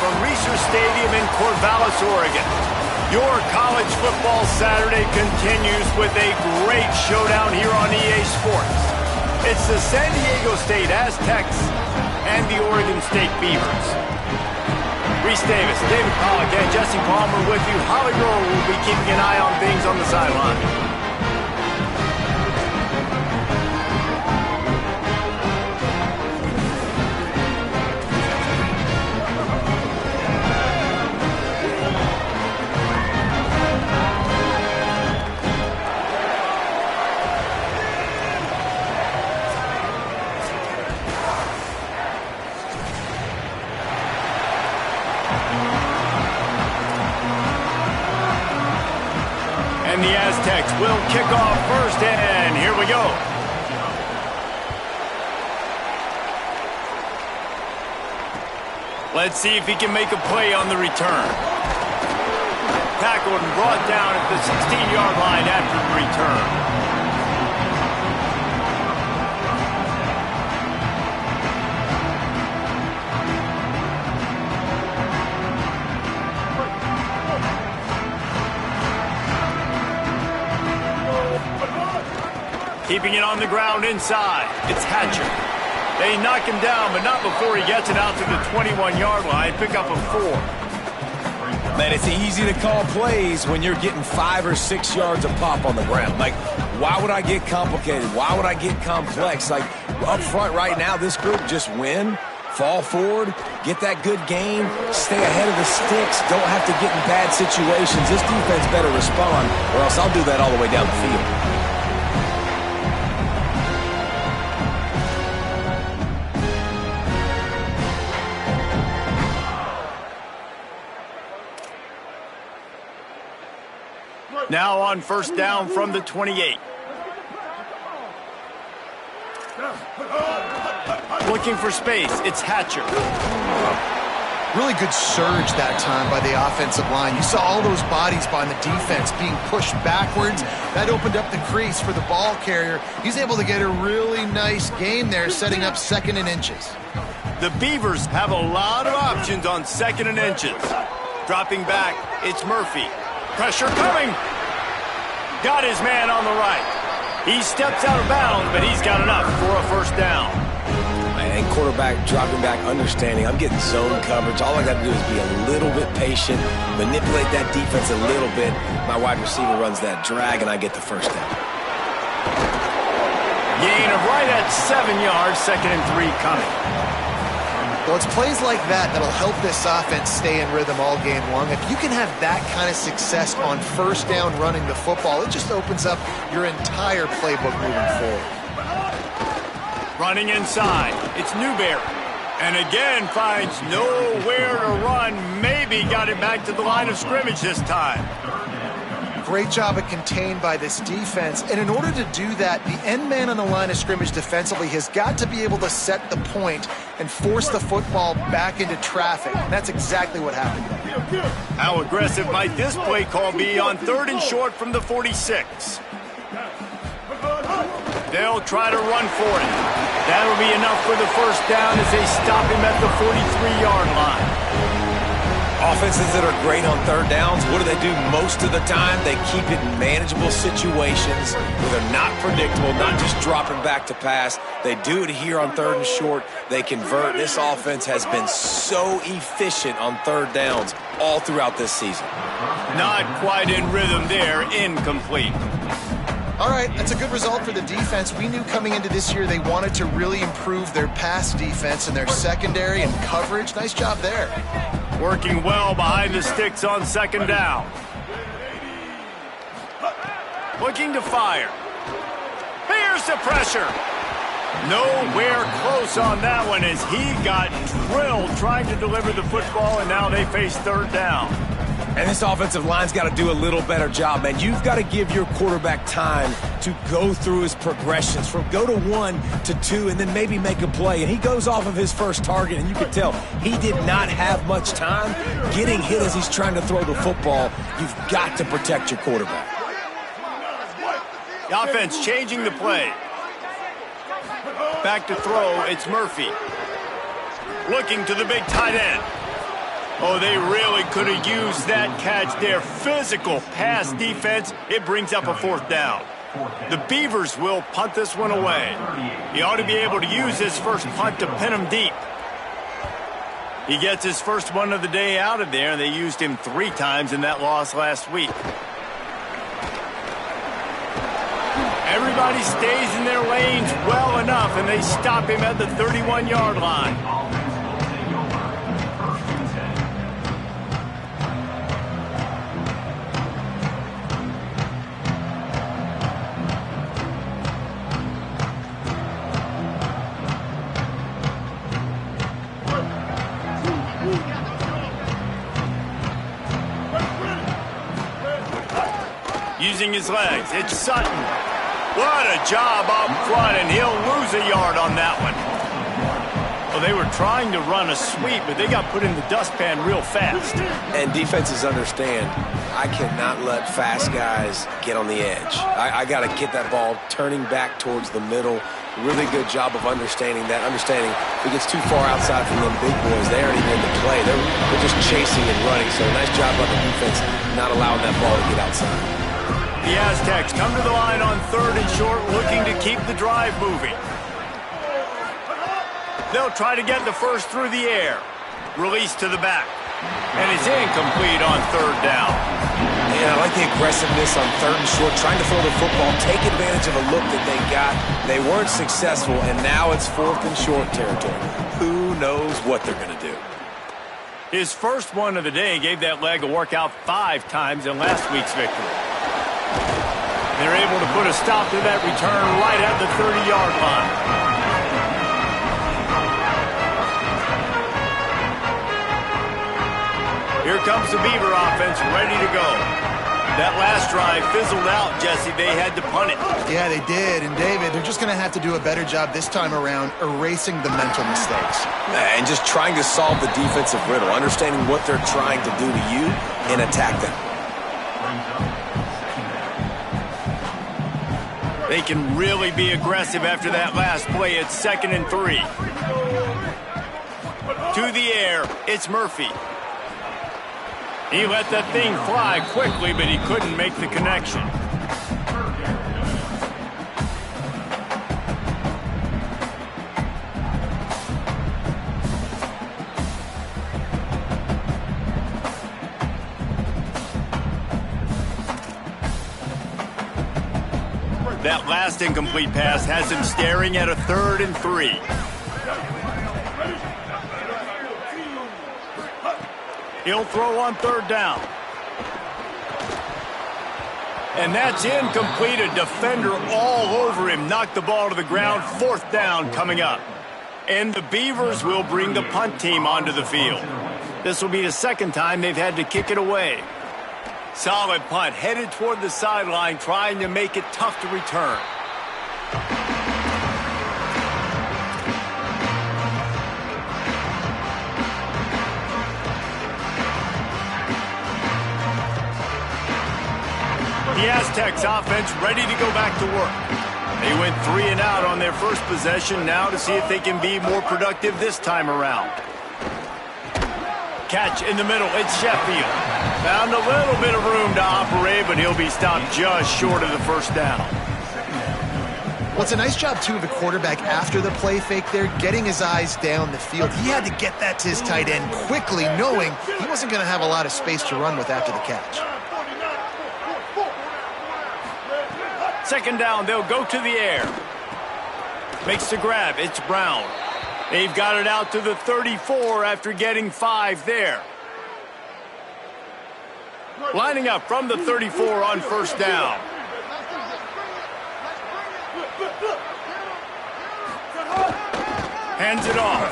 from Reser Stadium in Corvallis, Oregon. Your college football Saturday continues with a great showdown here on EA Sports. It's the San Diego State Aztecs and the Oregon State Beavers. Reese Davis, David Pollack, and Jesse Palmer with you. Holly Rowe will be keeping an eye on things on the sideline. And the Aztecs will kick off first, and here we go. Let's see if he can make a play on the return. Tackled and brought down at the 16-yard line after the return. Keeping it on the ground inside. It's Hatcher. They knock him down, but not before he gets it out to the 21-yard line. Pick up a 4. Man, it's easy to call plays when you're getting 5 or 6 yards of pop on the ground. Like, why would I get complicated? Why would I get complex? Like, up front right now, this group just win, fall forward, get that good game, stay ahead of the sticks, don't have to get in bad situations. This defense better respond, or else I'll do that all the way down the field. Now on first down from the 28. Looking for space, it's Hatcher. Really good surge that time by the offensive line. You saw all those bodies by the defense being pushed backwards. That opened up the crease for the ball carrier. He's able to get a really nice gain there, setting up 2nd and inches. The Beavers have a lot of options on 2nd and inches. Dropping back, it's Murphy. Pressure coming. Got his man on the right. He steps out of bounds, but he's got enough for a first down. And quarterback dropping back, understanding I'm getting zone coverage. All I got to do is be a little bit patient, manipulate that defense a little bit. My wide receiver runs that drag, and I get the first down. Gain of right at 7 yards, 2nd and 3 coming. Well, it's plays like that that'll help this offense stay in rhythm all game long. If you can have that kind of success on first down running the football, it just opens up your entire playbook moving forward. Running inside, it's Newberry. And again finds nowhere to run. Maybe got it back to the line of scrimmage this time. Great job of contained by this defense. And in order to do that, the end man on the line of scrimmage defensively has got to be able to set the point and force the football back into traffic. And that's exactly what happened. How aggressive might this play call be on 3rd and short from the 46? They'll try to run for it. That'll be enough for the first down as they stop him at the 43-yard line. Offenses that are great on 3rd downs, what do they do most of the time? They keep it in manageable situations where they're not predictable, not just dropping back to pass. They do it here on 3rd and short. They convert. This offense has been so efficient on 3rd downs all throughout this season. Not quite in rhythm there, incomplete. All right, that's a good result for the defense. We knew coming into this year they wanted to really improve their pass defense and their secondary and coverage. Nice job there. Working well behind the sticks on 2nd down. Looking to fire. Here's the pressure. Nowhere close on that one as he got drilled trying to deliver the football, and now they face 3rd down. And this offensive line's got to do a little better job, man. You've got to give your quarterback time to go through his progressions from go to 1 to 2 and then maybe make a play. And he goes off of his first target, and you can tell he did not have much time getting hit as he's trying to throw the football. You've got to protect your quarterback. The offense changing the play. Back to throw, it's Murphy. Looking to the big tight end. Oh, they really could have used that catch there. Physical pass defense. It brings up a 4th down. The Beavers will punt this one away. He ought to be able to use his first punt to pin him deep. He gets his first one of the day out of there, and they used him 3 times in that loss last week. Everybody stays in their lanes well enough, and they stop him at the 31-yard line. Using his legs, it's Sutton. What a job up front, and he'll lose a yard on that one. Well, they were trying to run a sweep, but they got put in the dustpan real fast. And defenses understand, I cannot let fast guys get on the edge. I got to get that ball turning back towards the middle. Really good job of understanding that. Understanding if it gets too far outside from them big boys, they aren't even in the play. They're just chasing and running. So nice job by the defense not allowing that ball to get outside. The Aztecs come to the line on 3rd and short, looking to keep the drive moving. They'll try to get the first through the air. Release to the back. And it's incomplete on 3rd down. Yeah, I like the aggressiveness on 3rd and short, trying to throw the football, take advantage of a look that they got. They weren't successful, and now it's 4th and short territory. Who knows what they're going to do? His first one of the day gave that leg a workout 5 times in last week's victory. They're able to put a stop to that return right at the 30-yard line. Here comes the Beaver offense ready to go. That last drive fizzled out, Jesse. They had to punt it. Yeah, they did. And, David, they're just going to have to do a better job this time around erasing the mental mistakes. And just trying to solve the defensive riddle, understanding what they're trying to do to you and attack them. They can really be aggressive after that last play. It's 2nd and 3. To the air, it's Murphy. He let that thing fly quickly, but he couldn't make the connection. That last incomplete pass has him staring at a 3rd and 3. He'll throw on 3rd down. And that's incomplete. A defender all over him. Knocked the ball to the ground. 4th down coming up. And the Beavers will bring the punt team onto the field. This will be the 2nd time they've had to kick it away. Solid punt, headed toward the sideline, trying to make it tough to return. The Aztecs offense ready to go back to work. They went 3 and out on their first possession, now to see if they can be more productive this time around. Catch in the middle, it's Sheffield. Found a little bit of room to operate, but he'll be stopped just short of the 1st down. Well, it's a nice job, too, of the quarterback after the play fake there, getting his eyes down the field. He had to get that to his tight end quickly, knowing he wasn't going to have a lot of space to run with after the catch. 2nd down, they'll go to the air. Makes the grab, it's Brown. They've got it out to the 34 after getting 5 there. Lining up from the 34 on 1st down. Hands it off.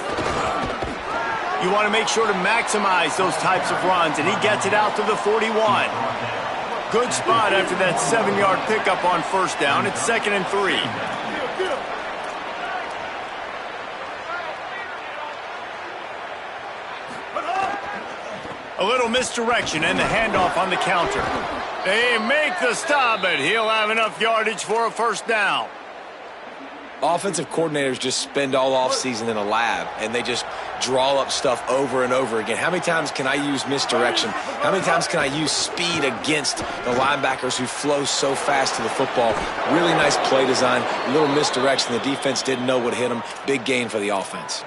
You want to make sure to maximize those types of runs, and he gets it out to the 41. Good spot after that 7-yard pickup on 1st down. It's 2nd and 3. A little misdirection and the handoff on the counter. They make the stop, but he'll have enough yardage for a 1st down. Offensive coordinators just spend all offseason in a lab, and they just draw up stuff over and over again. How many times can I use misdirection? How many times can I use speed against the linebackers who flow so fast to the football? Really nice play design, a little misdirection. The defense didn't know what hit them. Big gain for the offense.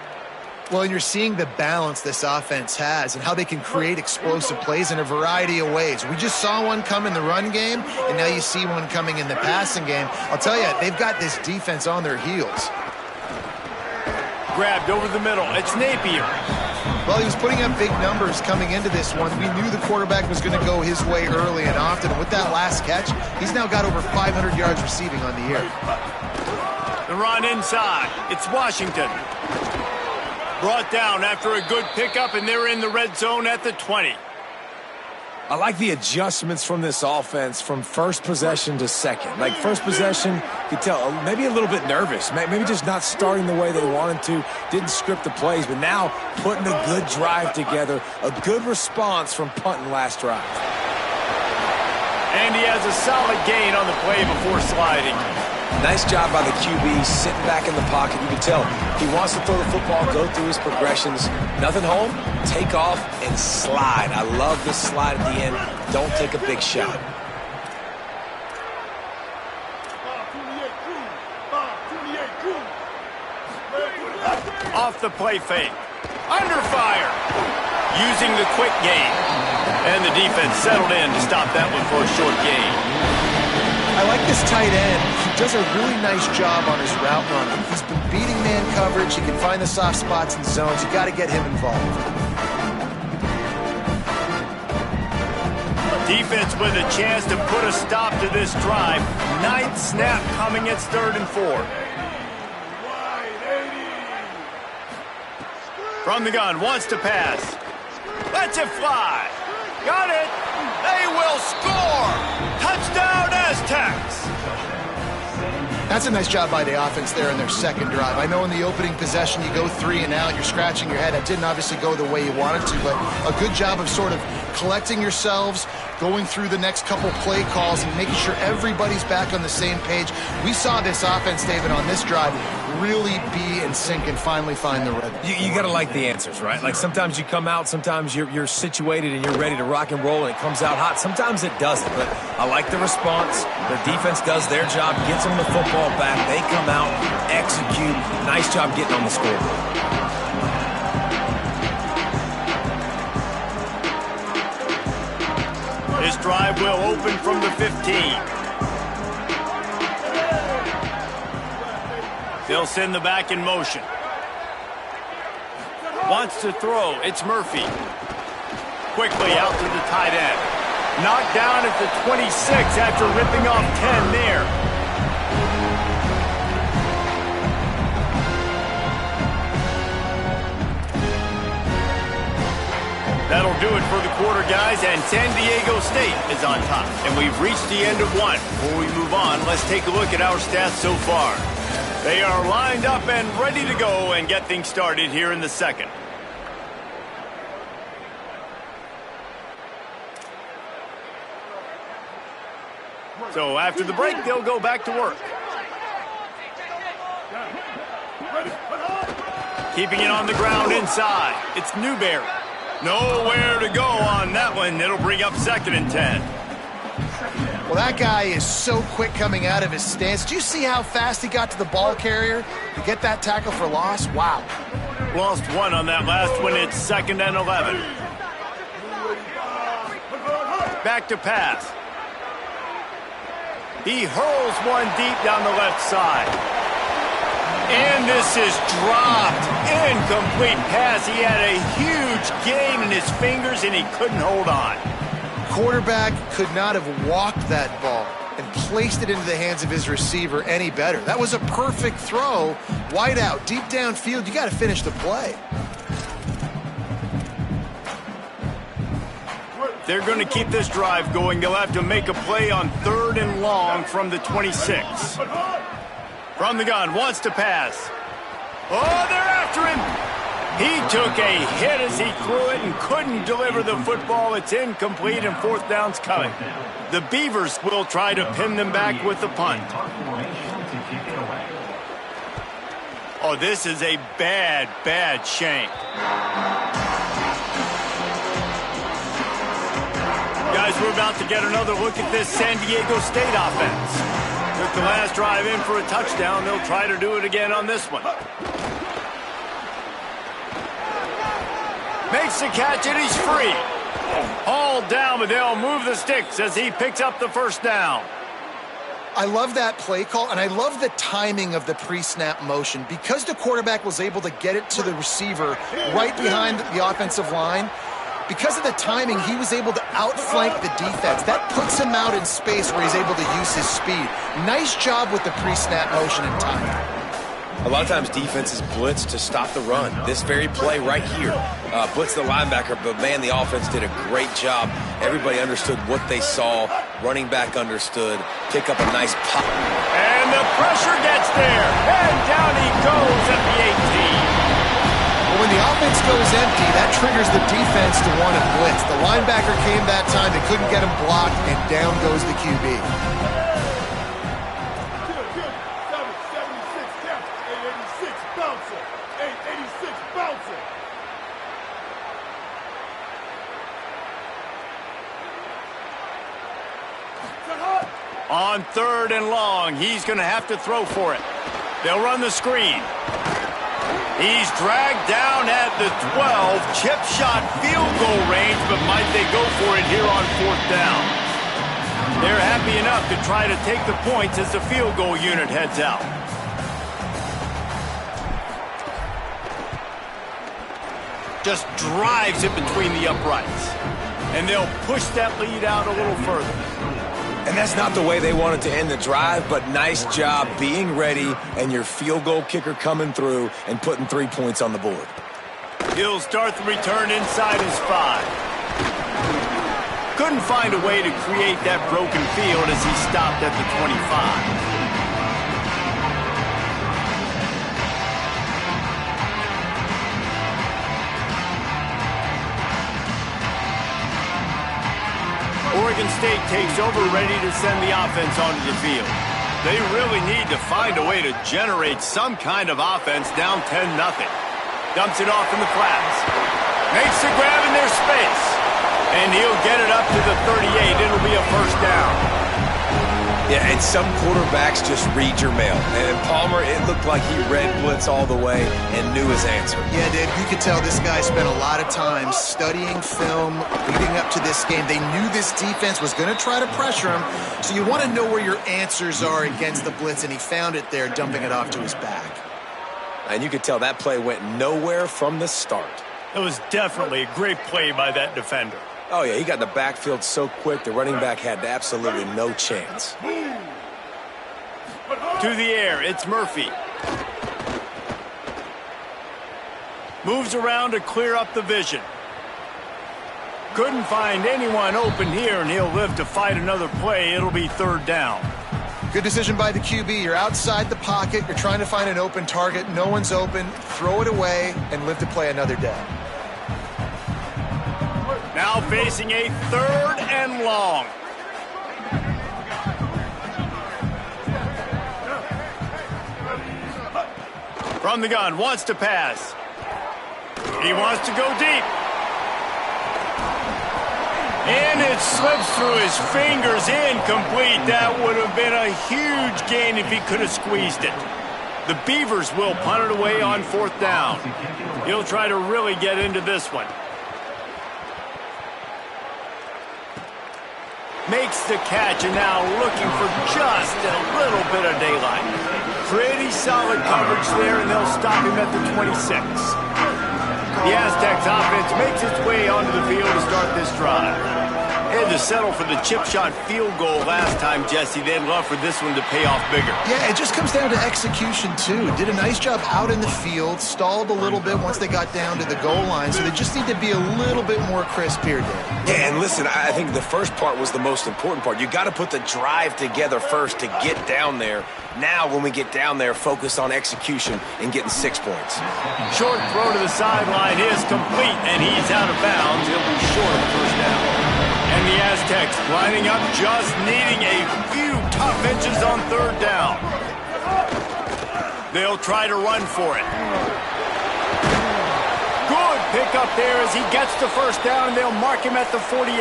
Well, and you're seeing the balance this offense has and how they can create explosive plays in a variety of ways. We just saw one come in the run game, and now you see one coming in the passing game. I'll tell you, they've got this defense on their heels. Grabbed over the middle. It's Napier. Well, he was putting up big numbers coming into this one. We knew the quarterback was going to go his way early and often. And with that last catch, he's now got over 500 yards receiving on the year. The run inside. It's Washington. Brought down after a good pickup, and they're in the red zone at the 20. I like the adjustments from this offense from first possession to second. Like first possession, you could tell maybe a little bit nervous, maybe just not starting the way they wanted to, didn't script the plays, but now putting a good drive together, a good response from punting last drive. And he has a solid gain on the play before sliding. Nice job by the QB, sitting back in the pocket. You can tell he wants to throw the football, go through his progressions. Nothing home, take off, and slide. I love this slide at the end. Don't take a big shot. Off the play fake. Under fire. Using the quick game. And the defense settled in to stop that one for a short gain. I like this tight end. He does a really nice job on his route running. He's been beating man coverage. He can find the soft spots and zones. You got to get him involved. Defense with a chance to put a stop to this drive. Ninth snap coming. It's 3rd and 4. From the gun, wants to pass. Lets it fly. Got it. They will score. Touchdown, Aztecs. That's a nice job by the offense there in their second drive. I know in the opening possession you go 3 and out, you're scratching your head. That didn't obviously go the way you wanted to, but a good job of sort of collecting yourselves, going through the next couple play calls and making sure everybody's back on the same page. We saw this offense, David, on this drive really be in sync and finally find the rhythm. You got to like the answers, right? Like sometimes you come out, sometimes you're situated and you're ready to rock and roll and it comes out hot. Sometimes it doesn't, but I like the response. Their defense does their job, gets them the football back. They come out, execute. Nice job getting on the scoreboard. This drive will open from the 15. They'll send the back in motion. Wants to throw. It's Murphy. Quickly out to the tight end. Knocked down at the 26 after ripping off 10 there. That'll do it for the quarter, guys, and San Diego State is on top. And we've reached the end of one. Before we move on, let's take a look at our stats so far. They are lined up and ready to go and get things started here in the second. So after the break, they'll go back to work. Keeping it on the ground inside. It's Newberry. Nowhere to go on that one. It'll bring up 2nd and 10. Well, that guy is so quick coming out of his stance. Do you see how fast he got to the ball carrier to get that tackle for loss? Wow. Lost 1 on that last one. It's 2nd and 11. Back to pass. He hurls one deep down the left side. And this is dropped. Incomplete pass. He had a huge gain in his fingers, and he couldn't hold on. Quarterback could not have walked that ball and placed it into the hands of his receiver any better. That was a perfect throw. Wide out, deep downfield. You got to finish the play. They're going to keep this drive going. They'll have to make a play on 3rd and long from the 26. From the gun, wants to pass. Oh, they're after him. He took a hit as he threw it and couldn't deliver the football. It's incomplete and 4th down's coming. The Beavers will try to pin them back with the punt. Oh, this is a bad, bad shank. Guys, we're about to get another look at this San Diego State offense. Took the last drive in for a touchdown. They'll try to do it again on this one. Makes the catch and he's free. Hauled down, but they'll move the sticks as he picks up the first down. I love that play call, and I love the timing of the pre-snap motion. Because the quarterback was able to get it to the receiver right behind the offensive line, because of the timing, he was able to outflank the defense. That puts him out in space where he's able to use his speed. Nice job with the pre-snap motion and timing. A lot of times defenses blitz to stop the run. This very play right here, blitz the linebacker, but man, the offense did a great job. Everybody understood what they saw. Running back understood. Pick up a nice pop. And the pressure gets there. And down he goes at the 18. Well, when the offense goes empty, that triggers the defense to want to blitz. The linebacker came that time. They couldn't get him blocked, and down goes the QB. On 3rd and long, he's going to have to throw for it. They'll run the screen. He's dragged down at the 12, chip shot field goal range, but might they go for it here on 4th down? They're happy enough to try to take the points as the field goal unit heads out. Just drives it between the uprights. And they'll push that lead out a little further. And that's not the way they wanted to end the drive, but nice job being ready and your field goal kicker coming through and putting 3 points on the board. He'll start the return inside his 5. Couldn't find a way to create that broken field as he stopped at the 25. Oregon State takes over, ready to send the offense onto the field. They really need to find a way to generate some kind of offense down 10-0. Dumps it off in the flats. Makes the grab in their space. And he'll get it up to the 38. It'll be a first down. Yeah, and some quarterbacks just read your mail. And Palmer, it looked like he read blitz all the way and knew his answer. Yeah, Dave, you could tell this guy spent a lot of time studying film leading up to this game. They knew this defense was going to try to pressure him, so you want to know where your answers are against the blitz, and he found it there, dumping it off to his back. And you could tell that play went nowhere from the start. It was definitely a great play by that defender. Oh, yeah, he got in the backfield so quick, the running back had absolutely no chance. To the air, it's Murphy. Moves around to clear up the vision. Couldn't find anyone open here, and he'll live to fight another play. It'll be 3rd down. Good decision by the QB. You're outside the pocket. You're trying to find an open target. No one's open. Throw it away and live to play another down. Now facing a 3rd and long. From the gun, wants to pass. He wants to go deep. And it slips through his fingers, incomplete. That would have been a huge gain if he could have squeezed it. The Beavers will punt it away on 4th down. He'll try to really get into this one. Makes the catch, and now looking for just a little bit of daylight. Pretty solid coverage there, and they'll stop him at the 26. The Aztecs offense makes its way onto the field to start this drive. Had to settle for the chip shot field goal last time, Jesse. They'd love for this one to pay off bigger. Yeah, it just comes down to execution, too. Did a nice job out in the field, stalled a little bit once they got down to the goal line, so they just need to be a little bit more crisp here, Dave. Yeah, and listen, I think the first part was the most important part. You got to put the drive together first to get down there. Now, when we get down there, focus on execution and getting 6 points. Short throw to the sideline is complete, and he's out of bounds. He'll be short of the first down. And the Aztecs lining up, just needing a few tough inches on 3rd down. They'll try to run for it. Good pickup there as he gets the first down, and they'll mark him at the 48.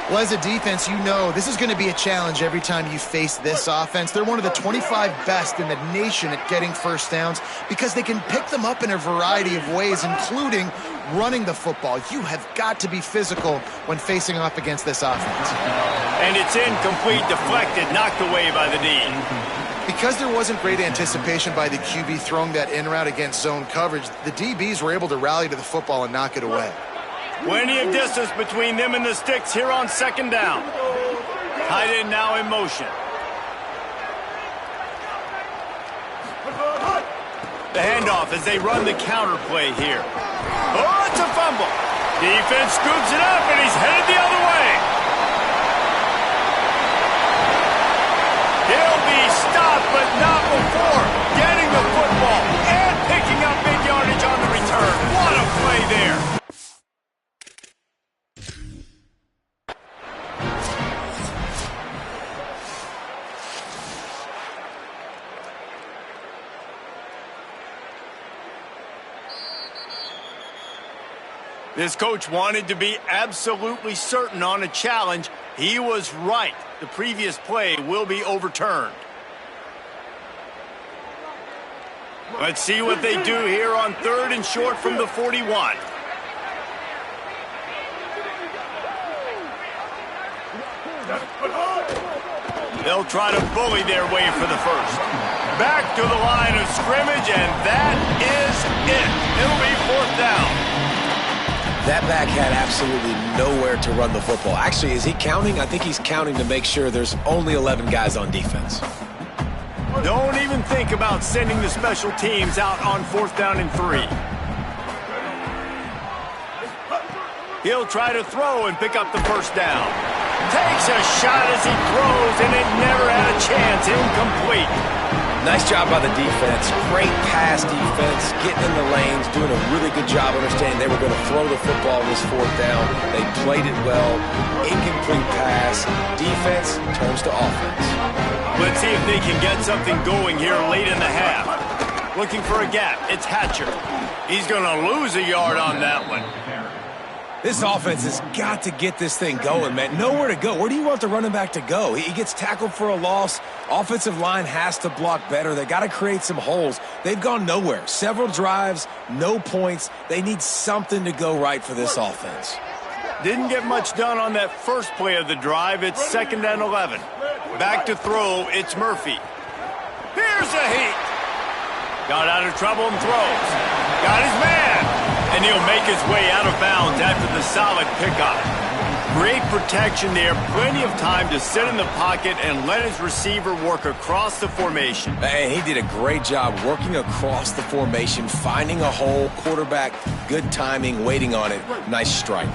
Well, as a defense, you know this is going to be a challenge every time you face this offense. They're one of the 25 best in the nation at getting first downs because they can pick them up in a variety of ways, including running the football. You have got to be physical when facing off against this offense. And it's incomplete, deflected, knocked away by the D. Because there wasn't great anticipation by the QB throwing that in route against zone coverage, the DBs were able to rally to the football and knock it away. Plenty of distance between them and the sticks here on second down. Tight end now in motion. The handoff as they run the counter play here. Oh, it's a fumble. Defense scoops it up, and he's headed the other way. He'll be stopped, but not before getting the football and picking up big yardage on the return. What a play there. This coach wanted to be absolutely certain on a challenge. He was right. The previous play will be overturned. Let's see what they do here on 3rd and short from the 41. They'll try to bully their way for the first. Back to the line of scrimmage, and that is it. It'll be 4th down. That back had absolutely nowhere to run the football. Actually, is he counting? I think he's counting to make sure there's only 11 guys on defense. Don't even think about sending the special teams out on 4th down and 3. He'll try to throw and pick up the first down. Takes a shot as he throws, and it never had a chance. Incomplete. Nice job by the defense. Great pass defense, getting in the lanes, doing a really good job understanding they were going to throw the football in this 4th down. They played it well. Incomplete pass. Defense turns to offense. Let's see if they can get something going here late in the half. Looking for a gap. It's Hatcher. He's going to lose a yard on that one. This offense has got to get this thing going, man. Nowhere to go. Where do you want the running back to go? He gets tackled for a loss. Offensive line has to block better. They got to create some holes. They've gone nowhere. Several drives, no points. They need something to go right for this offense. Didn't get much done on that first play of the drive. It's 2nd and 11. Back to throw. It's Murphy. Here's a heat. Got out of trouble and throws. Got his man. And he'll make his way out of bounds after the solid pickup. Great protection there. Plenty of time to sit in the pocket and let his receiver work across the formation. And he did a great job working across the formation, finding a hole, quarterback, good timing, waiting on it. Nice strike.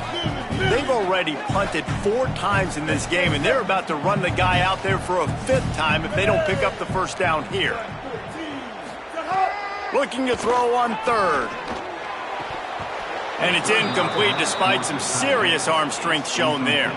They've already punted 4 times in this game, and they're about to run the guy out there for a 5th time if they don't pick up the first down here. Looking to throw on 3rd. And it's incomplete despite some serious arm strength shown there.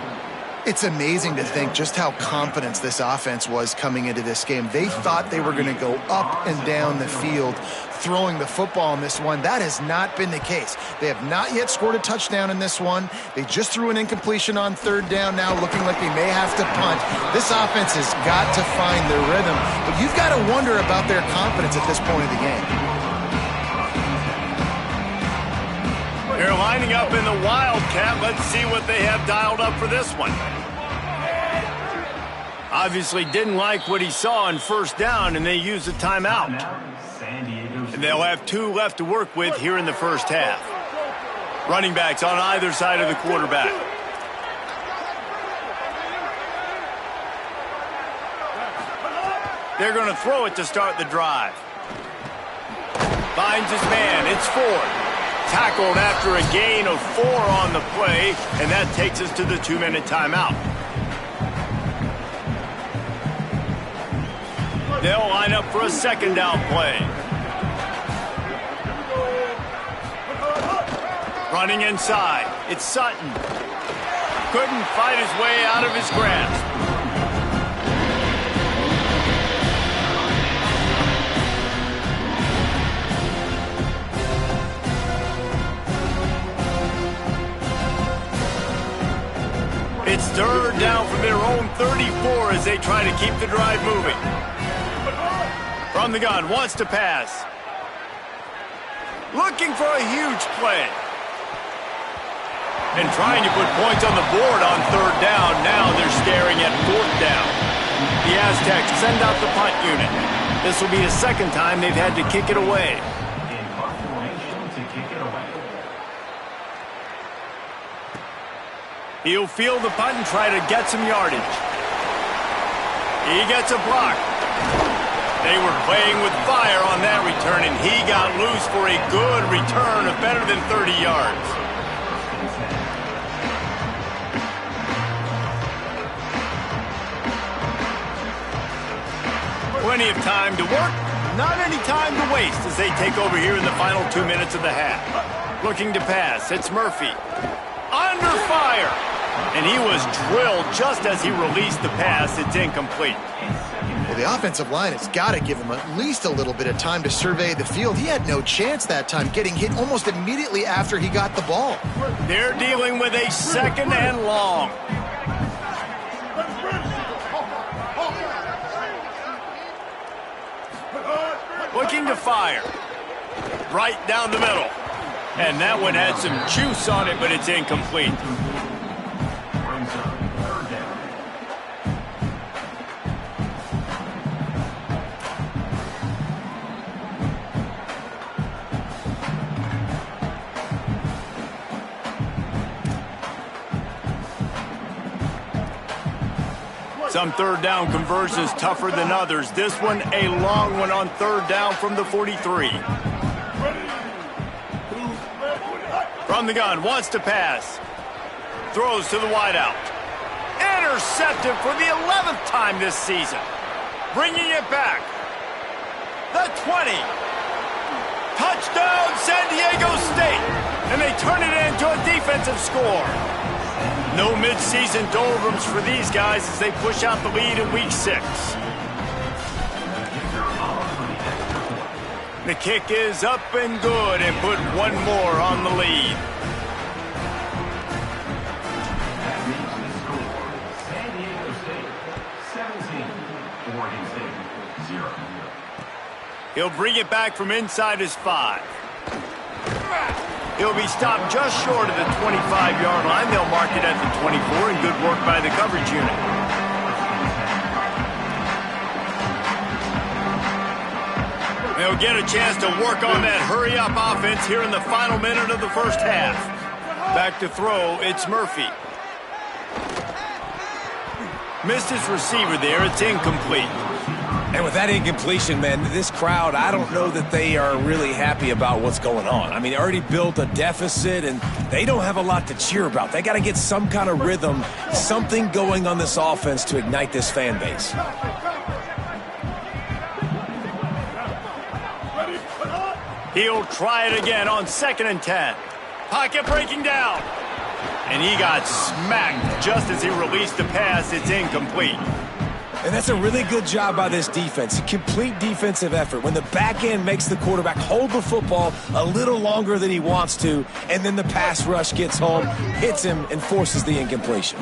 It's amazing to think just how confident this offense was coming into this game. They thought they were going to go up and down the field throwing the football in this one. That has not been the case. They have not yet scored a touchdown in this one. They just threw an incompletion on 3rd down now, looking like they may have to punt. This offense has got to find their rhythm, but you've got to wonder about their confidence at this point of the game. They're lining up in the Wildcat. Let's see what they have dialed up for this one. Obviously didn't like what he saw on 1st down, and they used a timeout. And they'll have 2 left to work with here in the first half. Running backs on either side of the quarterback. They're going to throw it to start the drive. Finds his man. It's Ford. Tackled after a gain of 4 on the play, and that takes us to the 2-minute timeout. They'll line up for a 2nd down play. Running inside, it's Sutton. Couldn't fight his way out of his grasp. third down from their own 34 as they try to keep the drive moving. From the gun, wants to pass. Looking for a huge play. And trying to put points on the board on third down. Now they're staring at fourth down. The Aztecs send out the punt unit. This will be the second time they've had to kick it away. He'll field the punt and try to get some yardage. He gets a block. They were playing with fire on that return, and he got loose for a good return of better than 30 yards. Plenty of time to work, not any time to waste as they take over here in the final 2 minutes of the half. Looking to pass, it's Murphy. Under fire! And he was drilled just as he released the pass. It's incomplete. Well, the offensive line has got to give him at least a little bit of time to survey the field. He had no chance that time, getting hit almost immediately after he got the ball. They're dealing with a second and long. Looking to fire. Right down the middle. And that one had some juice on it, but it's incomplete. Some third down conversions tougher than others. This one, a long one on third down from the 43. From the gun, wants to pass. Throws to the wideout. Intercepted for the 11th time this season. Bringing it back. The 20. Touchdown, San Diego State. And they turn it into a defensive score. No mid-season doldrums for these guys as they push out the lead in week 6. The kick is up and good and put one more on the lead. He'll bring it back from inside his 5. He'll be stopped just short of the 25-yard line. They'll mark it at the 24, and good work by the coverage unit. They'll get a chance to work on that hurry-up offense here in the final minute of the first half. Back to throw, it's Murphy. Missed his receiver there. It's incomplete. And with that incompletion, man, this crowd, I don't know that they are really happy about what's going on. I mean, they already built a deficit, and they don't have a lot to cheer about. They got to get some kind of rhythm, something going on this offense to ignite this fan base. He'll try it again on 2nd and 10. Pocket breaking down. And he got smacked just as he released the pass. It's incomplete. And that's a really good job by this defense. A complete defensive effort. When the back end makes the quarterback hold the football a little longer than he wants to, and then the pass rush gets home, hits him, and forces the incompletion.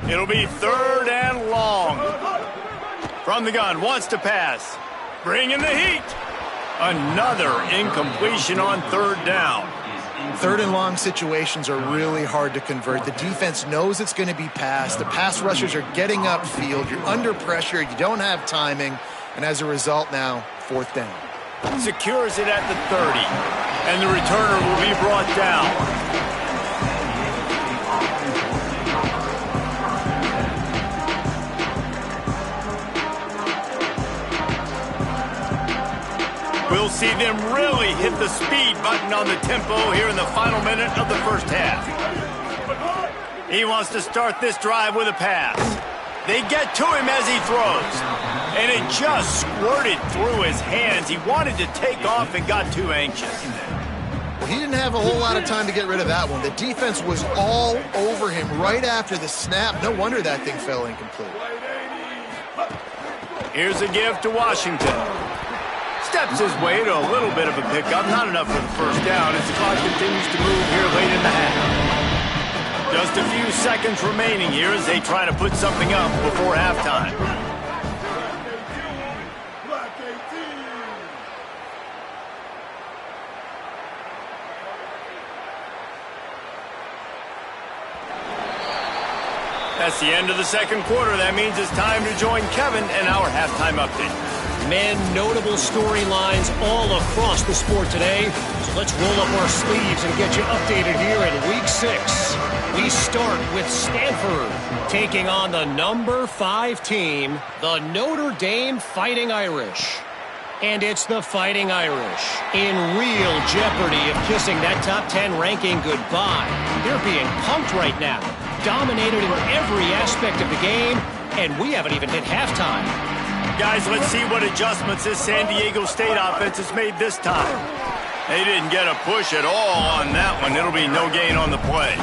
It'll be 3rd and long. From the gun, wants to pass. Bring in the heat. Another incompletion on 3rd down. 3rd and long situations are really hard to convert. The defense knows it's going to be passed. The pass rushers are getting upfield. You're under pressure. You don't have timing. And as a result now, 4th down. Secures it at the 30. And the returner will be brought down. We'll see them really hit the speed button on the tempo here in the final minute of the first half. He wants to start this drive with a pass. They get to him as he throws. And it just squirted through his hands. He wanted to take off and got too anxious. Well, he didn't have a whole lot of time to get rid of that one. The defense was all over him right after the snap. No wonder that thing fell incomplete. Here's a give to Washington. Steps his way to a little bit of a pickup. Not enough for the first down as the clock continues to move here late in the half. Just a few seconds remaining here as they try to put something up before halftime. That's the end of the second quarter. That means it's time to join Kevin and our halftime update. Man, notable storylines all across the sport today. So let's roll up our sleeves and get you updated here in Week 6. We start with Stanford taking on the number 5 team, the Notre Dame Fighting Irish. And it's the Fighting Irish in real jeopardy of kissing that top 10 ranking goodbye. They're being punked right now, dominated in every aspect of the game, and we haven't even hit halftime. Guys, let's see what adjustments this San Diego State offense has made this time. They didn't get a push at all on that one. It'll be no gain on the play.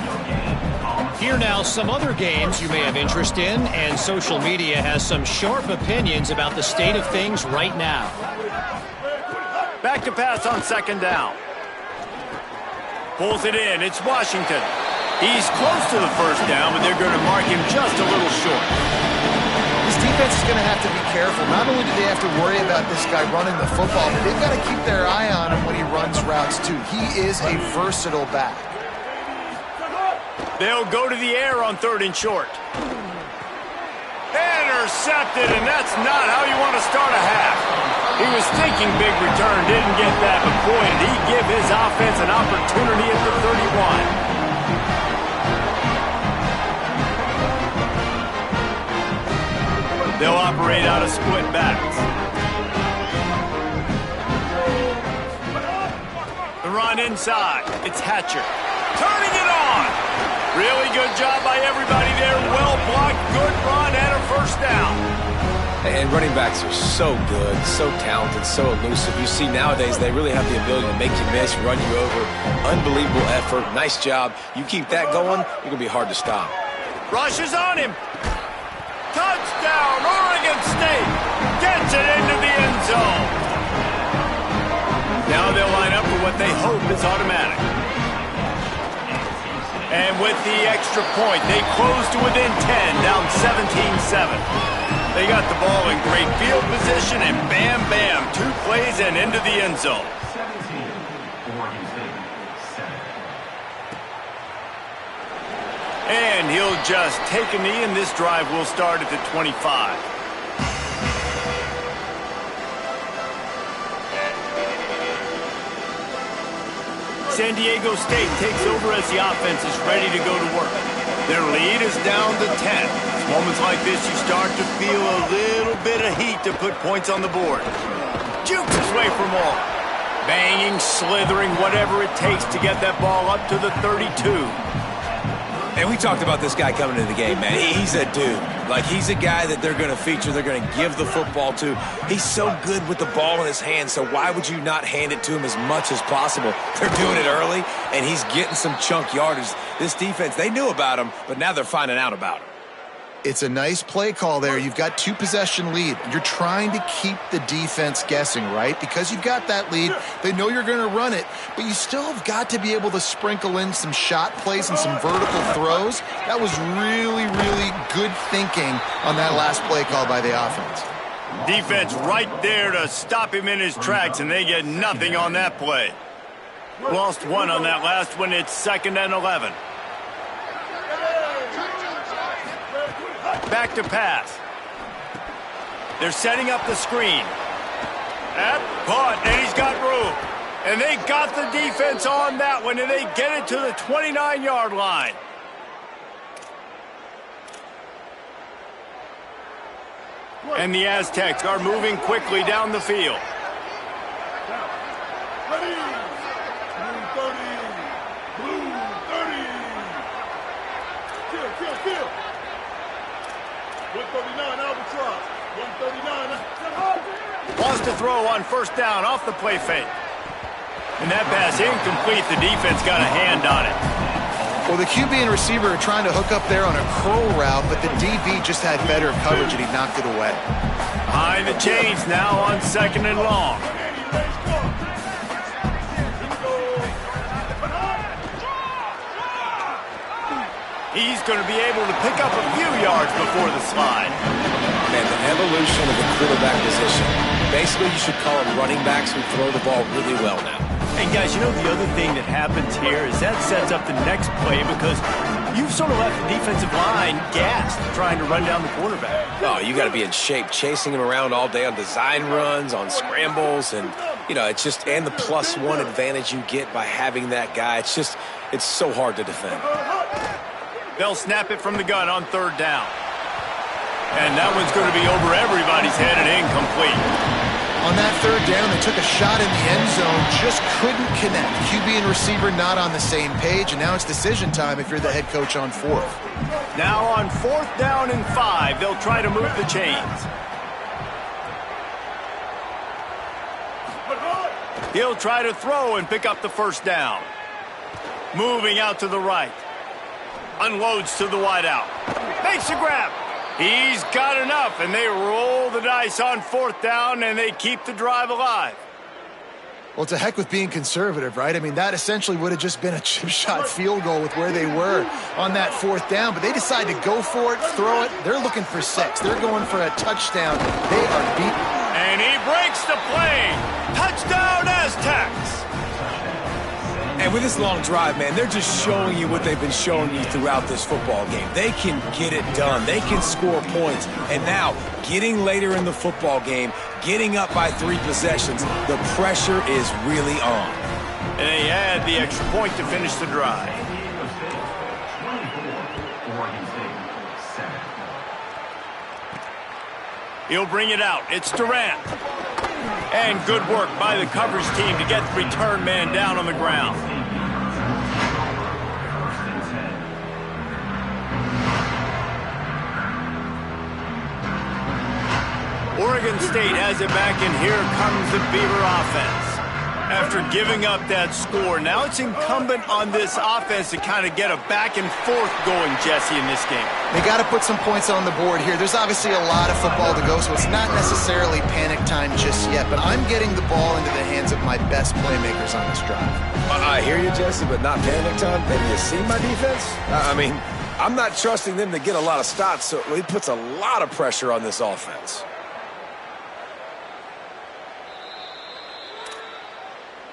Here now, some other games you may have interest in, and social media has some sharp opinions about the state of things right now. Back to pass on second down. Pulls it in. It's Washington. He's close to the first down, but they're going to mark him just a little short. This defense is going to have to be careful. Not only do they have to worry about this guy running the football, but they've got to keep their eye on him when he runs routes too. He is a versatile back. They'll go to the air on third and short. Intercepted, and that's not how you want to start a half. He was thinking big return, didn't get that, but boy, did he give his offense an opportunity at the 31. They'll operate out of split backs. The run inside. It's Hatcher. Turning it on. Really good job by everybody there. Well blocked, good run, and a first down. And running backs are so good, so talented, so elusive. You see nowadays they really have the ability to make you miss, run you over. Unbelievable effort. Nice job. You keep that going, you're going to be hard to stop. Rush is on him. Touchdown, Oregon State. Gets it into the end zone. Now they'll line up for what they hope is automatic. And with the extra point, they close to within 10, down 17-7. They got the ball in great field position, and bam, bam, 2 plays and into the end zone. And he'll just take a knee, and this drive will start at the 25. San Diego State takes over as the offense is ready to go to work. Their lead is down to 10. Moments like this, you start to feel a little bit of heat to put points on the board. Jukes his way for more. Banging, slithering, whatever it takes to get that ball up to the 32. And we talked about this guy coming into the game, man. He's a dude. Like, he's a guy that they're going to feature, they're going to give the football to. He's so good with the ball in his hands, so why would you not hand it to him as much as possible? They're doing it early, and he's getting some chunk yardage. This defense, they knew about him, but now they're finding out about him. It's a nice play call there. You've got 2-possession lead. You're trying to keep the defense guessing, right? Because you've got that lead. They know you're going to run it, but you still have got to be able to sprinkle in some shot plays and some vertical throws. That was really, really good thinking on that last play call by the offense. Defense right there to stop him in his tracks, and they get nothing on that play. Lost 1 on that last one. It's 2nd and 11. Back to pass. They're setting up the screen. Caught, and he's got room. And they got the defense on that one, and they get it to the 29-yard line. And the Aztecs are moving quickly down the field. Ready. Blue 30. Blue 30. Kill. 139 Albatross. 139. Wants to throw on first down off the play fake. And that pass incomplete. The defense got a hand on it. Well, the QB and receiver are trying to hook up there on a curl route, but the DB just had better coverage and he knocked it away. Behind the chains now on 2nd and long. He's going to be able to pick up a few yards before the slide. Man, the evolution of the quarterback position. Basically, you should call them running backs who throw the ball really well now. And guys, you know the other thing that happens here is that sets up the next play because you've sort of left the defensive line gassed trying to run down the quarterback. Oh, you got to be in shape, chasing him around all day on design runs, on scrambles, and, you know, it's just, and the +1 advantage you get by having that guy. It's so hard to defend. They'll snap it from the gun on 3rd down. And that one's going to be over everybody's head and incomplete. On that 3rd down, they took a shot in the end zone, just couldn't connect. QB and receiver not on the same page, and now it's decision time if you're the head coach on 4th. Now on 4th down and 5, they'll try to move the chains. He'll try to throw and pick up the 1st down. Moving out to the right. Unloads to the wideout. Makes a grab. He's got enough, and they roll the dice on 4th down, and they keep the drive alive. Well, to heck with being conservative, right? I mean, that essentially would have just been a chip shot field goal with where they were on that 4th down, but they decide to go for it, throw it. They're looking for 6. They're going for a touchdown. They are beaten. And he breaks the play. Touchdown, Aztecs. And with this long drive, man, they're just showing you what they've been showing you throughout this football game. They can get it done. They can score points. And now, getting later in the football game, getting up by 3 possessions, the pressure is really on. And they add the extra point to finish the drive. He'll bring it out. It's Durant. And good work by the coverage team to get the return man down on the ground. Oregon State has it back, and here comes the Beaver offense. After giving up that score, now it's incumbent on this offense to kind of get a back and forth going, Jesse, in this game. They got to put some points on the board here. There's obviously a lot of football to go, so it's not necessarily panic time just yet, but I'm getting the ball into the hands of my best playmakers on this drive. I hear you, Jesse, but not panic time. Have you seen my defense? I mean, I'm not trusting them to get a lot of stops, so it puts a lot of pressure on this offense.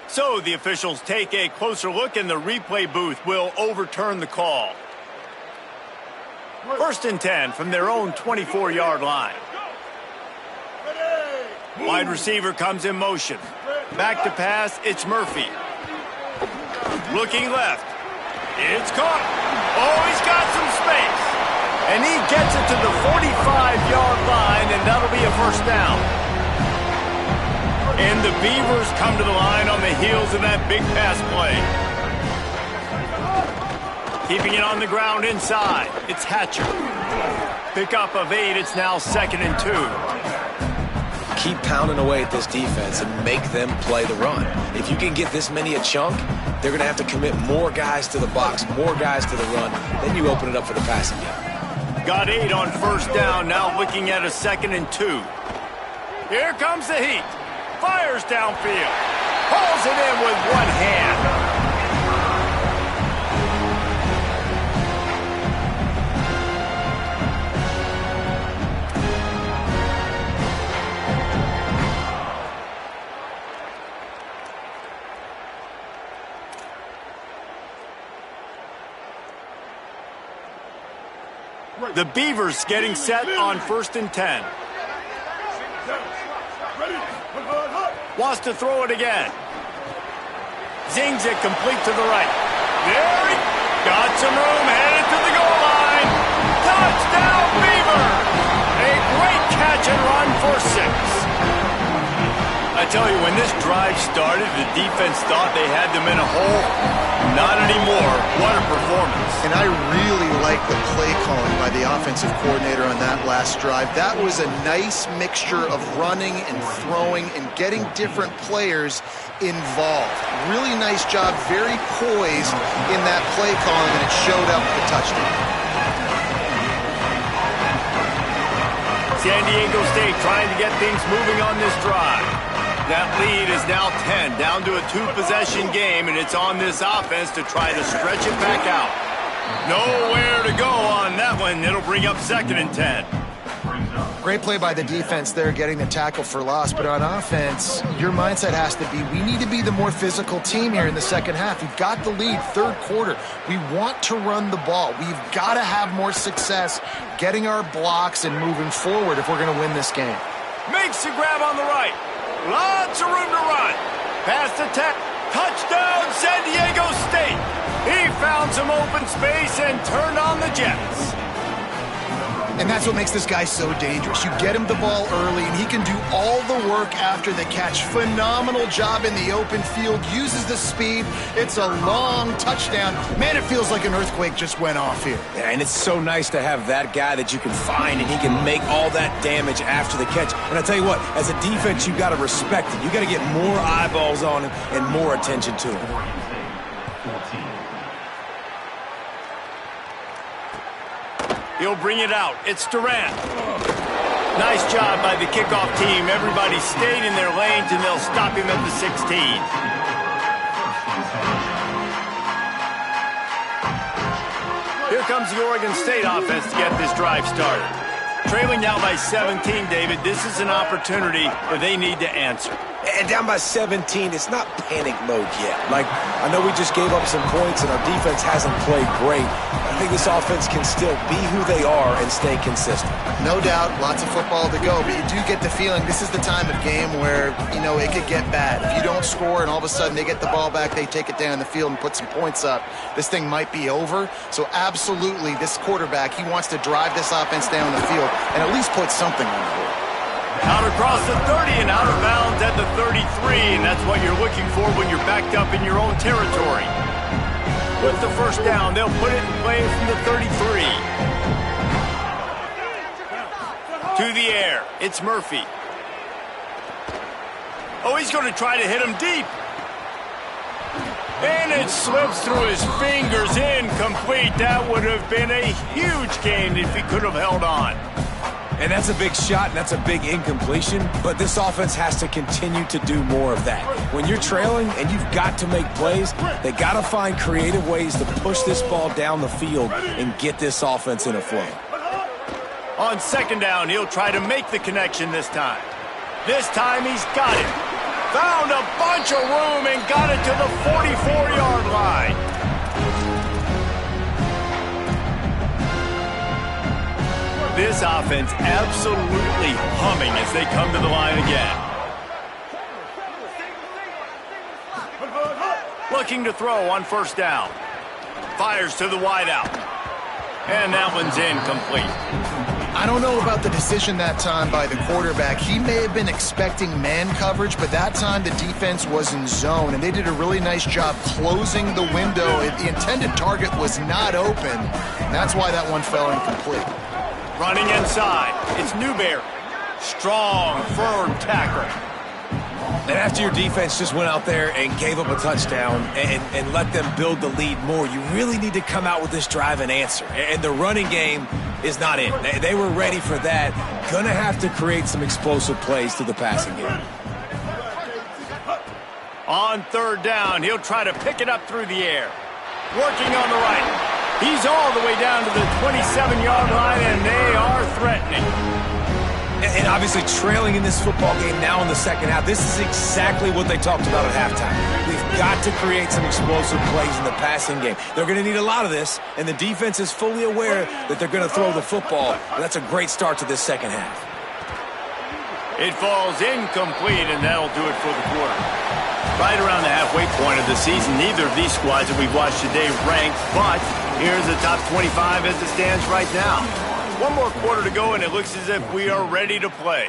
So the officials take a closer look, and the replay booth will overturn the call. 1st and 10 from their own 24-yard line. Wide receiver comes in motion. Back to pass, it's Murphy. Looking left. It's caught. Oh, he's got some space. And he gets it to the 45-yard line, and that'll be a 1st down. And the Beavers come to the line on the heels of that big pass play. Keeping it on the ground inside. It's Hatcher. Pickup of 8. It's now 2nd and 2. Keep pounding away at this defense and make them play the run. If you can get this many a chunk, they're going to have to commit more guys to the box, more guys to the run. Then you open it up for the passing game. Got 8 on 1st down. Now looking at a 2nd and 2. Here comes the heat. Fires downfield. Pulls it in with one hand. The Beavers getting set on 1st and 10. Wants to throw it again. Zings it complete to the right. There he got some room, headed to the goal line. Touchdown, Beaver! A great catch and run for 6. I tell you, when this drive started, the defense thought they had them in a hole. Not anymore. What a performance. And I really like the play calling by the offensive coordinator on that last drive. That was a nice mixture of running and throwing and getting different players involved. Really nice job, very poised in that play calling, and it showed up with the touchdown. San Diego State trying to get things moving on this drive. That lead is now 10, down to a 2-possession game, and it's on this offense to try to stretch it back out. Nowhere to go on that one. It'll bring up 2nd and 10. Great play by the defense there, getting the tackle for loss. But on offense, your mindset has to be, we need to be the more physical team here in the second half. We've got the lead, third quarter. We want to run the ball. We've got to have more success getting our blocks and moving forward if we're going to win this game. Makes the grab on the right. Lots of room to run. Past the touchdown, San Diego State. He found some open space and turned on the Jets. And that's what makes this guy so dangerous. You get him the ball early, and he can do all the work after the catch. Phenomenal job in the open field. Uses the speed. It's a long touchdown. Man, it feels like an earthquake just went off here. Yeah, and it's so nice to have that guy that you can find, and he can make all that damage after the catch. And I tell you what, as a defense, you got to respect it. You got to get more eyeballs on him and more attention to him. He'll bring it out. It's Durant. Nice job by the kickoff team. Everybody stayed in their lanes, and they'll stop him at the 16. Here comes the Oregon State offense to get this drive started. Trailing now by 17, David. This is an opportunity that they need to answer. And down by 17, it's not panic mode yet. Like, I know we just gave up some points and our defense hasn't played great. I think this offense can still be who they are and stay consistent. No doubt, lots of football to go, but you do get the feeling this is the time of game where, it could get bad. If you don't score and all of a sudden they get the ball back, they take it down the field and put some points up, this thing might be over. So absolutely, this quarterback, he wants to drive this offense down the field and at least put something on the board. Out across the 30 and out of bounds at the 33, and that's what you're looking for when you're backed up in your own territory. With the first down, they'll put it in play from the 33. To the air, it's Murphy. Oh, he's going to try to hit him deep. And it slips through his fingers, incomplete. That would have been a huge gain if he could have held on. And that's a big shot, and that's a big incompletion, but this offense has to continue to do more of that. When you're trailing and you've got to make plays, they got to find creative ways to push this ball down the field and get this offense in a flow. On second down, he'll try to make the connection this time. This time he's got it. Found a bunch of room and got it to the 44-yard line. This offense absolutely humming as they come to the line again. Looking to throw on first down. Fires to the wideout. And that one's incomplete. I don't know about the decision that time by the quarterback. He may have been expecting man coverage, but that time the defense was in zone, and they did a really nice job closing the window. The intended target was not open, and that's why that one fell incomplete. Running inside, it's Newberry. Strong, firm tackle. And after your defense just went out there and gave up a touchdown and let them build the lead more, you really need to come out with this drive and answer. And the running game is not in. They were ready for that. Gonna have to create some explosive plays through the passing game. On third down, he'll try to pick it up through the air. Working on the right. He's all the way down to the 27-yard line, and they are threatening. And obviously trailing in this football game now in the second half, this is exactly what they talked about at halftime. We've got to create some explosive plays in the passing game. They're going to need a lot of this, and the defense is fully aware that they're going to throw the football. And that's a great start to this second half. It falls incomplete, and that'll do it for the quarter. Right around the halfway point of the season, neither of these squads that we've watched today ranked, but here's the top 25 as it stands right now. One more quarter to go, and it looks as if we are ready to play.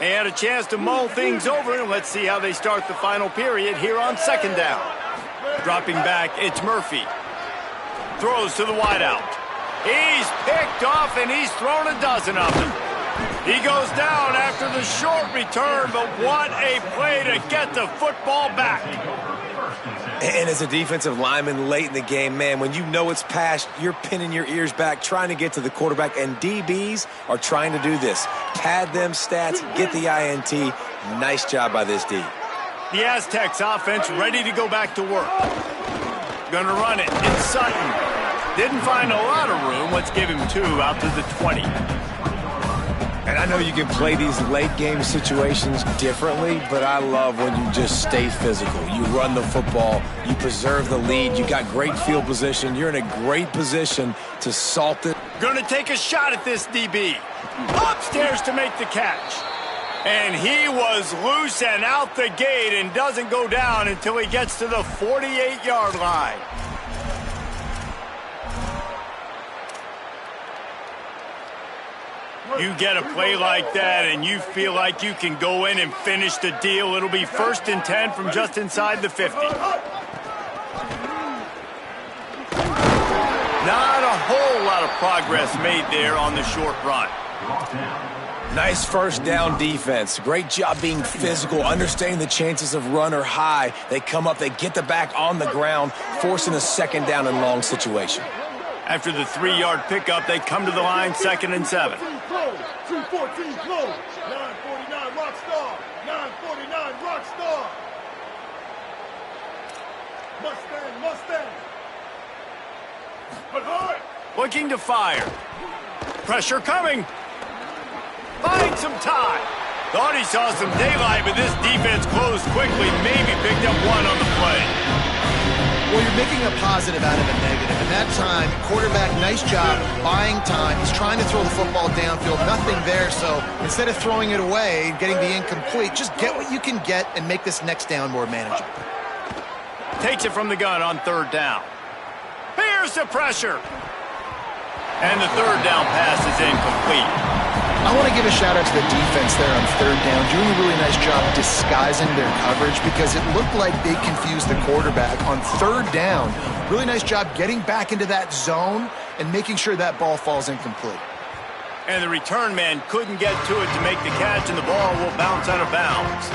And a chance to mull things over, and let's see how they start the final period here on second down. Dropping back, it's Murphy. Throws to the wideout. He's picked off, and he's thrown a dozen of them. He goes down after the short return, but what a play to get the football back. And as a defensive lineman late in the game, man, when you know it's past, you're pinning your ears back, trying to get to the quarterback, and DBs are trying to do this. Pad them stats, get the INT. Nice job by this D. The Aztecs offense ready to go back to work. Gonna run it. It's Sutton. Didn't find a lot of room. Let's give him 2 out to the 20. And I know you can play these late game situations differently, but I love when you just stay physical. You run the football, you preserve the lead, you got great field position, you're in a great position to salt it. Gonna take a shot at this DB. Upstairs to make the catch. And he was loose and out the gate and doesn't go down until he gets to the 48-yard line. You get a play like that and you feel like you can go in and finish the deal. It'll be 1st and 10 from just inside the 50. Not a whole lot of progress made there on the short run. Nice first down defense. Great job being physical, understanding the chances of run are high. They come up, they get the back on the ground, forcing a 2nd down and long situation. After the 3-yard pickup, they come to the line 2nd and 7. 214 close. 949 rock star. 949 rock star. Mustang. But hard. Looking to fire. Pressure coming. Finds some time. Thought he saw some daylight, but this defense closed quickly. Maybe picked up 1 on the play. Well, you're making a positive out of a negative. And that time, quarterback, nice job buying time. He's trying to throw the football downfield. Nothing there, so instead of throwing it away, getting the incomplete, just get what you can get and make this next down more manageable. Takes it from the gun on 3rd down. Here's the pressure. And the 3rd down pass is incomplete. I want to give a shout-out to the defense there on 3rd down. Doing a really nice job disguising their coverage because it looked like they confused the quarterback on 3rd down. Really nice job getting back into that zone and making sure that ball falls incomplete. And the return man couldn't get to it to make the catch, and the ball will bounce out of bounds.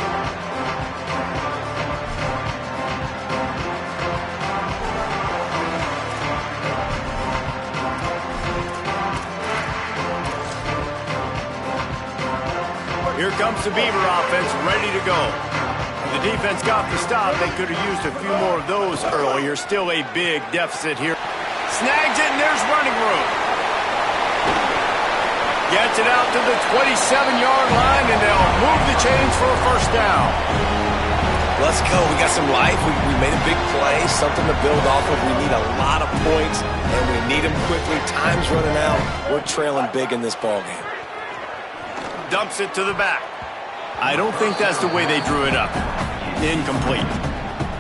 Here comes the Beaver offense ready to go. The defense got the stop. They could have used a few more of those earlier. Still a big deficit here. Snags it, and there's running room. Gets it out to the 27-yard line, and they'll move the chains for a 1st down. Let's go. We got some life. We made a big play, something to build off of. We need a lot of points, and we need them quickly. Time's running out. We're trailing big in this ball game. Dumps it to the back. I don't think that's the way they drew it up. Incomplete.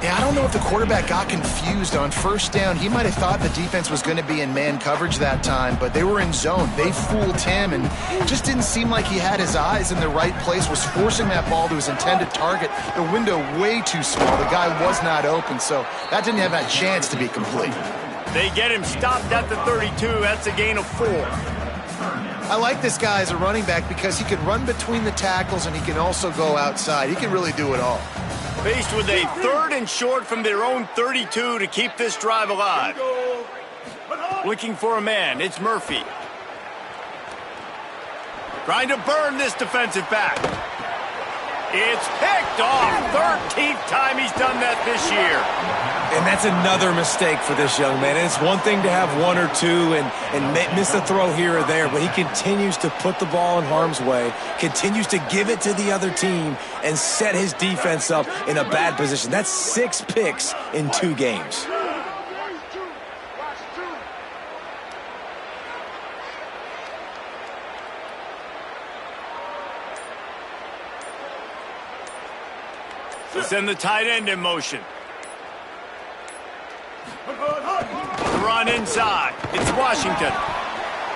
Yeah, I don't know if the quarterback got confused on 1st down. He might have thought the defense was going to be in man coverage that time, but they were in zone. They fooled him, and it just didn't seem like he had his eyes in the right place, was forcing that ball to his intended target. The window way too small. The guy was not open, so that didn't have a chance to be complete. They get him stopped at the 32. That's a gain of 4. I like this guy as a running back because he can run between the tackles and he can also go outside. He can really do it all. Faced with a 3rd and short from their own 32 to keep this drive alive. Looking for a man. It's Murphy. Trying to burn this defensive back. It's picked off. 13th time he's done that this year. And that's another mistake for this young man. It's one thing to have 1 or 2 and miss a throw here or there, but he continues to put the ball in harm's way, continues to give it to the other team, and set his defense up in a bad position. That's 6 picks in 2 games. Send the tight end in motion. Run inside. It's Washington.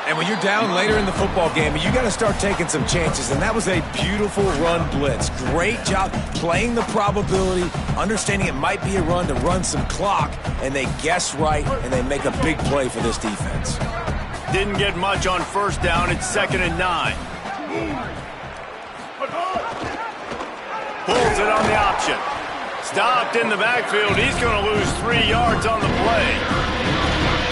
And when you're down later in the football game, you got to start taking some chances. And that was a beautiful run blitz. Great job playing the probability, understanding it might be a run to run some clock, and they guess right, and they make a big play for this defense. Didn't get much on 1st down. It's 2nd and 9. Pulls it on the option. Stopped in the backfield. He's going to lose 3 yards on the play.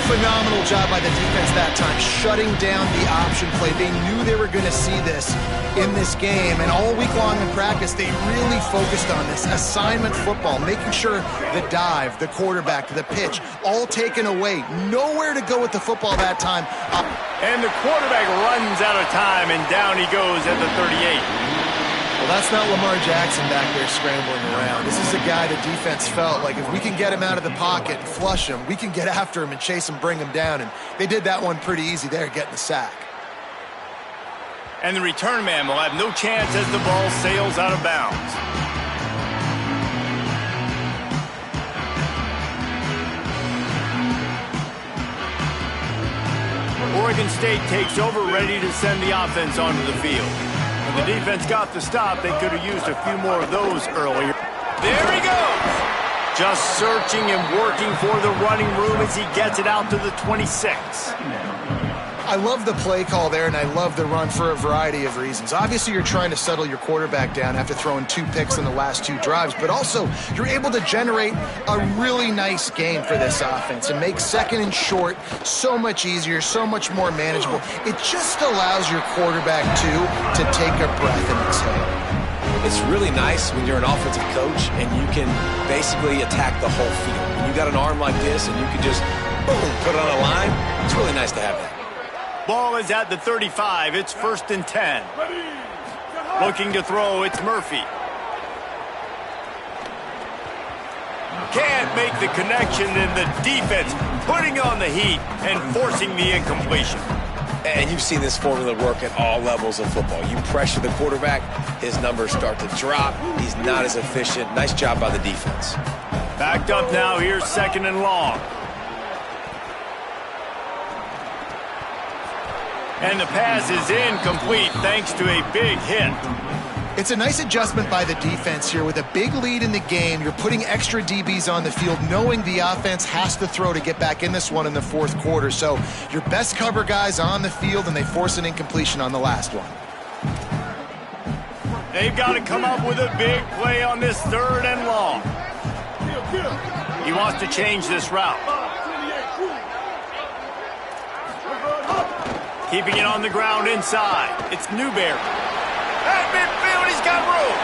Phenomenal job by the defense that time, shutting down the option play. They knew they were going to see this in this game, and all week long in practice, they really focused on this assignment football, making sure the dive, the quarterback, the pitch, all taken away. Nowhere to go with the football that time. And the quarterback runs out of time, and down he goes at the 38. Well, that's not Lamar Jackson back there scrambling around. This is a guy the defense felt like if we can get him out of the pocket and flush him, we can get after him and chase him, bring him down. And they did that one pretty easy there, getting the sack. And the return man will have no chance as the ball sails out of bounds. Oregon State takes over, ready to send the offense onto the field. When the defense got the stop, they could have used a few more of those earlier. There he goes! Just searching and working for the running room as he gets it out to the 26. I love the play call there, and I love the run for a variety of reasons. Obviously, you're trying to settle your quarterback down after throwing 2 picks in the last 2 drives, but also you're able to generate a really nice game for this offense and make second and short so much easier, so much more manageable. It just allows your quarterback, to take a breath and exhale. It's really nice when you're an offensive coach and you can basically attack the whole field. When you got an arm like this and you can just, boom, put it on a line, it's really nice to have that. Ball is at the 35. It's 1st and 10. Looking to throw, it's Murphy. Can't make the connection, and the defense putting on the heat and forcing the incompletion. And you've seen this formula work at all levels of football. You pressure the quarterback, his numbers start to drop. He's not as efficient. Nice job by the defense. Backed up now. Here's 2nd and long. And the pass is incomplete thanks to a big hit. It's a nice adjustment by the defense here. With a big lead in the game, you're putting extra DBs on the field, knowing the offense has to throw to get back in this one in the 4th quarter. So your best cover guys on the field, and they force an incompletion on the last one. They've got to come up with a big play on this 3rd and long. He wants to change this route. Keeping it on the ground inside. It's Newberry. At midfield, he's got room.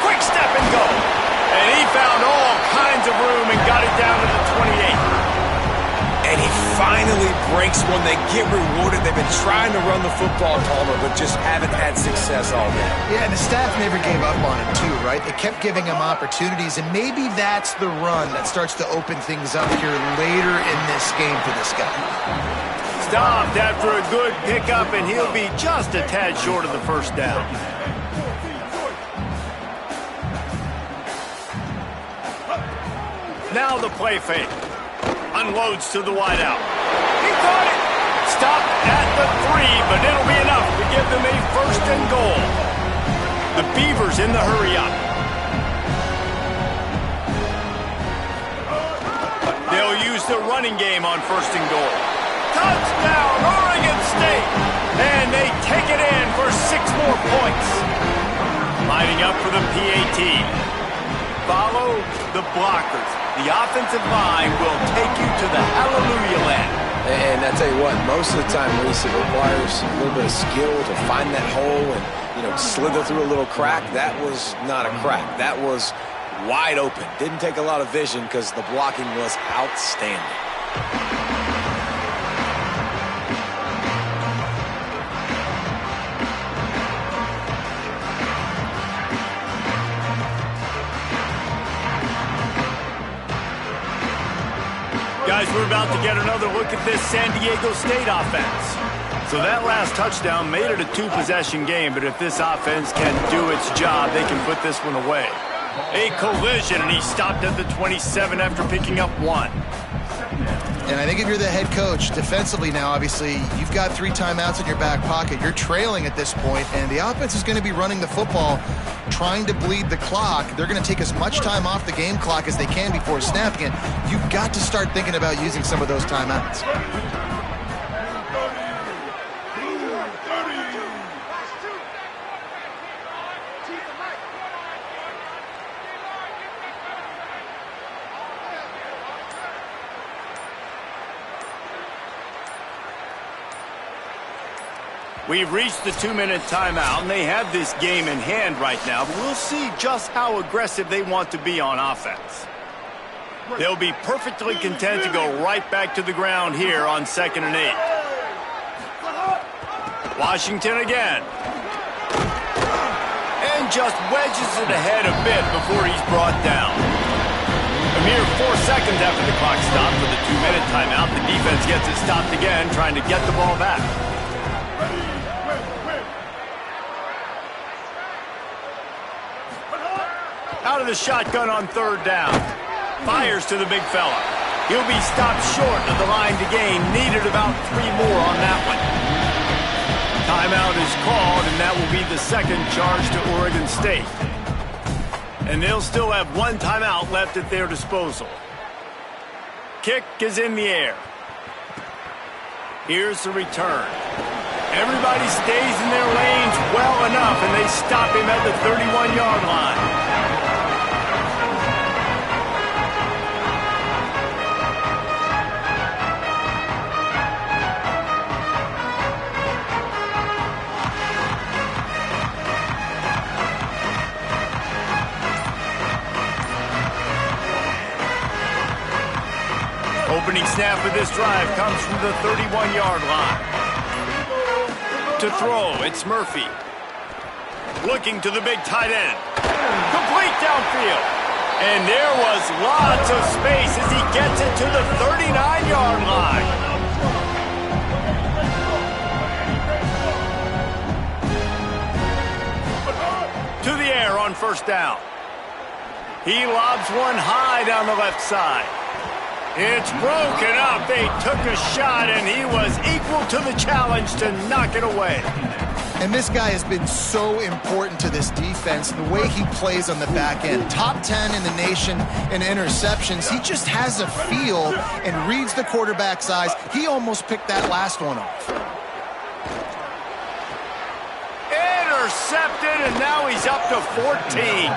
Quick step and go. And he found all kinds of room and got it down to the 28. And he finally breaks one. They get rewarded. They've been trying to run the football, Palmer, but just haven't had success all day. Yeah, and the staff never gave up on him, too, right? They kept giving him opportunities, and maybe that's the run that starts to open things up here later in this game for this guy. Stopped after a good pickup, and he'll be just a tad short of the 1st down. Now the play fake. Unloads to the wideout. He caught it. Stopped at the 3, but it'll be enough to give them a 1st and goal. The Beavers in the hurry-up. They'll use the running game on 1st and goal. Touchdown, Oregon State! And they take it in for 6 more points. Lining up for the PAT. Follow the blockers. The offensive line will take you to the hallelujah land. And I tell you what, most of the time, Reese, it requires a little bit of skill to find that hole and, slither through a little crack. That was not a crack. That was wide open. Didn't take a lot of vision because the blocking was outstanding. Guys, we're about to get another look at this San Diego State offense. So that last touchdown made it a 2-possession game, but if this offense can do its job, they can put this one away. A collision, and he stopped at the 27 after picking up 1. And I think if you're the head coach, defensively now, obviously, you've got 3 timeouts in your back pocket. You're trailing at this point, and the offense is going to be running the football, trying to bleed the clock. They're going to take as much time off the game clock as they can before snapping it. You've got to start thinking about using some of those timeouts. We've reached the 2-minute timeout, and they have this game in hand right now, but we'll see just how aggressive they want to be on offense. They'll be perfectly content to go right back to the ground here on 2nd and 8. Washington again. And just wedges it ahead a bit before he's brought down. A mere 4 seconds after the clock stopped for the 2-minute timeout, the defense gets it stopped again, trying to get the ball back. Out of the shotgun on 3rd down. Fires to the big fella. He'll be stopped short of the line to gain. Needed about 3 more on that one. Timeout is called, and that will be the 2nd charge to Oregon State. And they'll still have 1 timeout left at their disposal. Kick is in the air. Here's the return. Everybody stays in their lanes well enough, and they stop him at the 31-yard line. Opening snap of this drive comes from the 31-yard line. To throw, it's Murphy. Looking to the big tight end. Complete downfield. And there was lots of space as he gets it to the 39-yard line. To the air on 1st down. He lobs one high down the left side. It's broken up. They took a shot, and he was equal to the challenge to knock it away. And this guy has been so important to this defense, the way he plays on the back end. Top 10 in the nation in interceptions. He just has a feel and reads the quarterback's eyes. He almost picked that last one off. Intercepted, and now he's up to 14.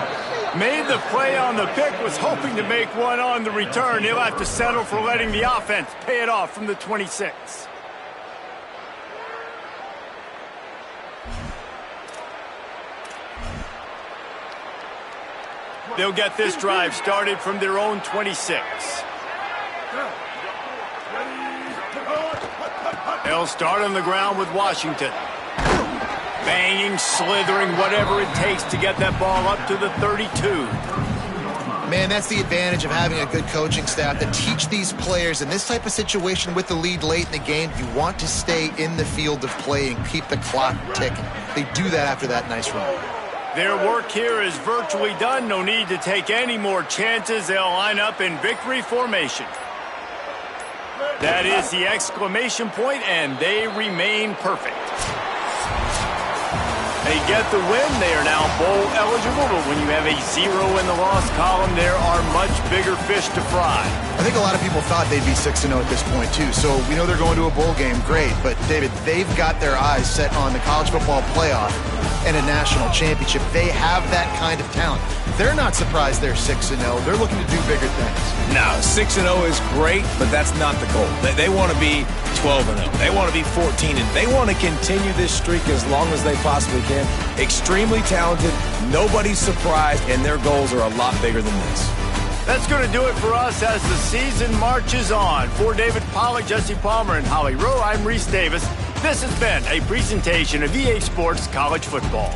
Made the play on the pick, was hoping to make one on the return. He'll have to settle for letting the offense pay it off from the 26. They'll get this drive started from their own 26. They'll start on the ground with Washington. Banging, slithering, whatever it takes to get that ball up to the 32. Man, that's the advantage of having a good coaching staff that teach these players in this type of situation with the lead late in the game. You want to stay in the field of play and keep the clock ticking. They do that after that nice run. Their work here is virtually done. No need to take any more chances. They'll line up in victory formation. That is the exclamation point, and they remain perfect. They get the win. They are now bowl eligible, but when you have a 0 in the loss column, there are much bigger fish to fry. I think a lot of people thought they'd be 6-0 at this point, too. So we know they're going to a bowl game. Great. But, David, they've got their eyes set on the college football playoff and a national championship. They have that kind of talent. They're not surprised they're 6-0. They're looking to do bigger things. No, 6-0 is great, but that's not the goal. They want to be 12-0. They want to be 14-0. They want to continue this streak as long as they possibly can. Extremely talented. Nobody's surprised, and their goals are a lot bigger than this. That's going to do it for us as the season marches on. For David Pollack, Jesse Palmer, and Holly Rowe, I'm Reese Davis. This has been a presentation of EA Sports College Football.